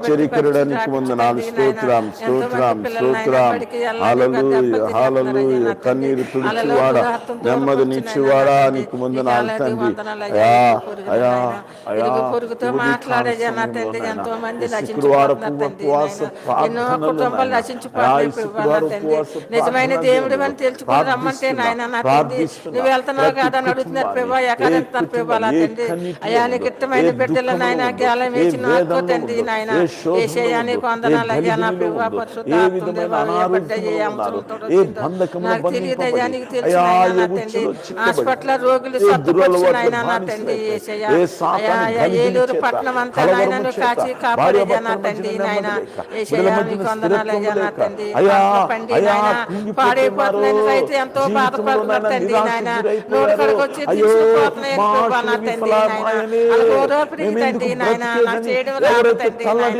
ఆశ్చర్యకరుడానికి వందనాలు. స్తోత్రం స్తోత్రం స్తోత్రం. హల్లెలూయా హల్లెలూయా. కన్నీరు తుడిచివాడా, నెమ్మదినిచ్చివాడా, నీకు వందనాలు తండ్రి. అయా అయా అయా ఎంతో మంది శుక్రవారపు ఉపవాస ప్రార్థనలు, నిజమైన దేవుడు అని తెలుసుకుని రమ్మంటే నాయన నా తండ్రి నువ్వు వెళ్తున్నావు కాదా అని అడుగుతున్నారు ప్రభా. ఎక్కడ ప్రభా తండ్రి అయా నీకు ఇష్టమైన బిడ్డలు నాయన గాలం వేసి నాకో తండ్రి నాయన ఏషయాని కొందనాలయ్యా నా ప్రభా. నాకు తెలియదయ్యా, నీకు తెలుసు నాయన తండ్రి. హాస్పిటల్ రోగులు సత్తుపరుచునైనా నా తండ్రి ఏషయ్యా. అయా ఏలూరు పట్టణం అంతా నాయన నువ్వు కాచి కాపాడేదా నా తండ్రి నాయన ఏషయ్యా. నీ కొందనాలయ్యా నా తండ్రి. పండి నాయన పాడైపోతున్నాయని రైతు ఎంతో బాధపడుతున్నారు తండ్రి నాయన. నోటి కడకు వచ్చి తీసుకుపోతున్నాయని ప్రభా నా తండ్రి నాయన. అలా తండ్రి నాయన నాకు చేయడం రాదు తండ్రి నాయన.